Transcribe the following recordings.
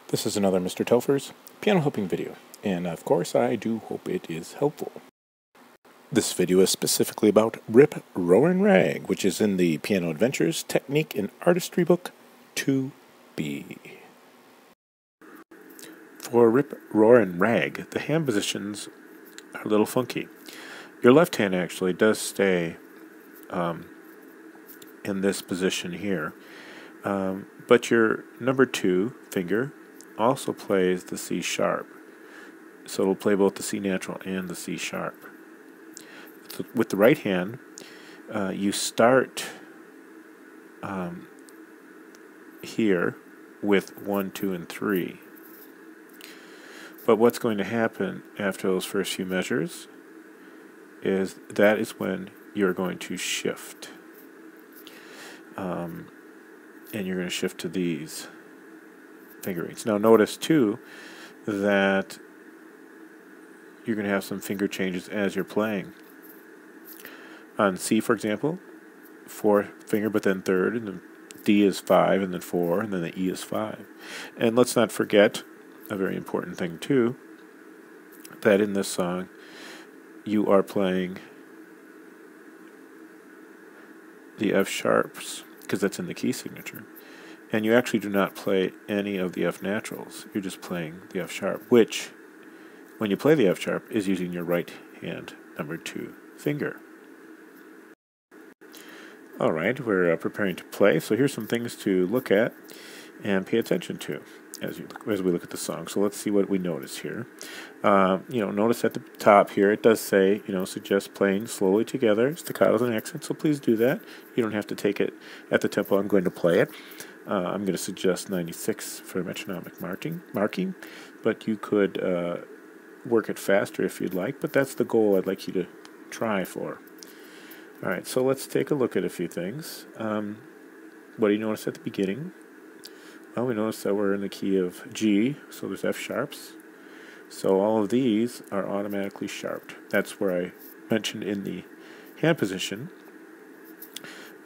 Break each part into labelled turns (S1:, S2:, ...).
S1: This is another Mr. Telfer's piano helping video, and of course I do hope it is helpful. This video is specifically about Rip Roarin Rag, which is in the Piano Adventures Technique and Artistry book 2B. For Rip Roarin Rag, the hand positions are a little funky. Your left hand actually does stay in this position here, but your number 2 finger also plays the C sharp. So it'll play both the C natural and the C sharp. With the right hand, you start here with 1, 2, and 3. But what's going to happen after those first few measures is that is when you're going to shift. And you're going to shift to these fingerings. Now notice too that you're going to have some finger changes as you're playing. On C, for example, 4th finger, but then 3rd, and then D is 5, and then 4, and then the E is 5. And let's not forget a very important thing too, that in this song you are playing the F sharps, because that's in the key signature. And you actually do not play any of the F naturals. You're just playing the F sharp, which, when you play the F sharp, is using your right hand number 2 finger. Alright, we're preparing to play, so here's some things to look at and pay attention to as we look at the song. So let's see what we notice here. Notice at the top here it does say, suggest playing slowly together, staccatos and accents, so please do that. You don't have to take it at the tempo I'm going to play it. I'm going to suggest 96 for metronomic marking, but you could work it faster if you'd like, but that's the goal I'd like you to try for. Alright, so let's take a look at a few things. What do you notice at the beginning? Well, we notice that we're in the key of G, so there's F sharps. So all of these are automatically sharped. That's where I mentioned in the hand position.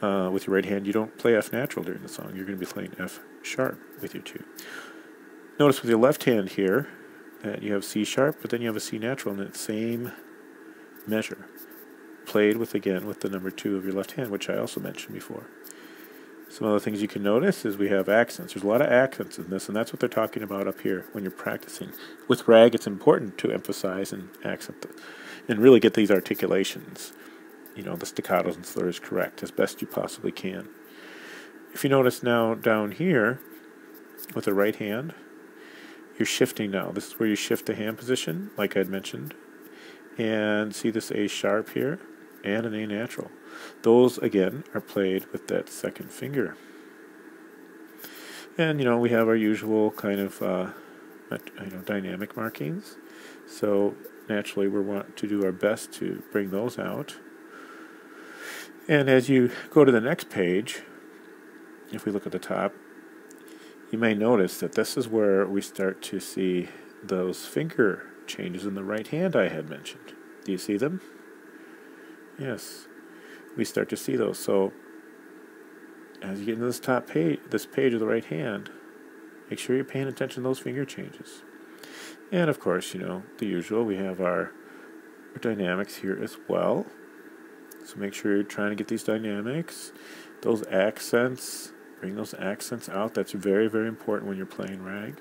S1: With your right hand, you don't play F natural during the song. You're going to be playing F sharp with your 2. Notice with your left hand here that you have C sharp, but then you have a C natural in that same measure, played with, again, with the number 2 of your left hand, which I also mentioned before. Some other things you can notice is we have accents. There's a lot of accents in this, and that's what they're talking about up here when you're practicing. With rag, it's important to emphasize and accent and really get these articulations, the staccatos and slurs correct as best you possibly can. If you notice now down here with the right hand, you're shifting now. This is where you shift the hand position, like I'd mentioned. And see this A sharp here and an A natural. Those, again, are played with that 2nd finger. And, we have our usual kind of, dynamic markings. So, naturally, we want to do our best to bring those out. And as you go to the next page, if we look at the top, you may notice that this is where we start to see those finger changes in the right hand I had mentioned. Do you see them? Yes. We start to see those. So as you get into this top page, this page of the right hand, make sure you're paying attention to those finger changes. And of course, the usual, we have our dynamics here as well. So make sure you're trying to get these dynamics, those accents, bring those accents out. That's very, very important when you're playing rag.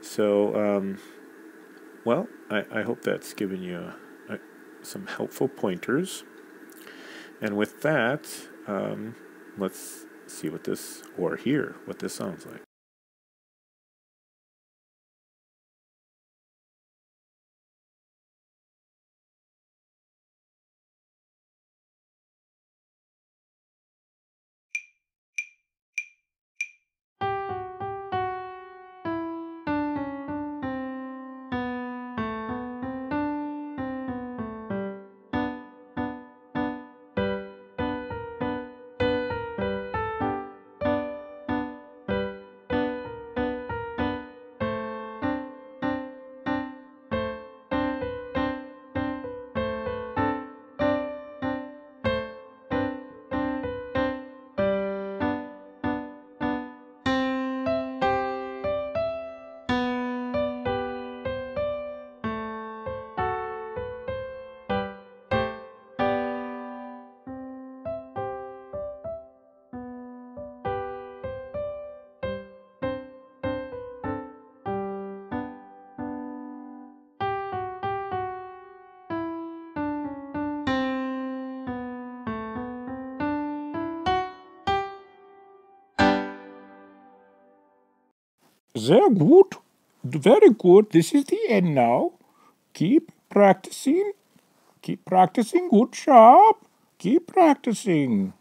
S1: So, I hope that's given you some helpful pointers. And with that, let's see hear what this sounds like.
S2: Sehr gut. Very good. This is the end now. Keep practicing. Keep practicing. Good job. Keep practicing.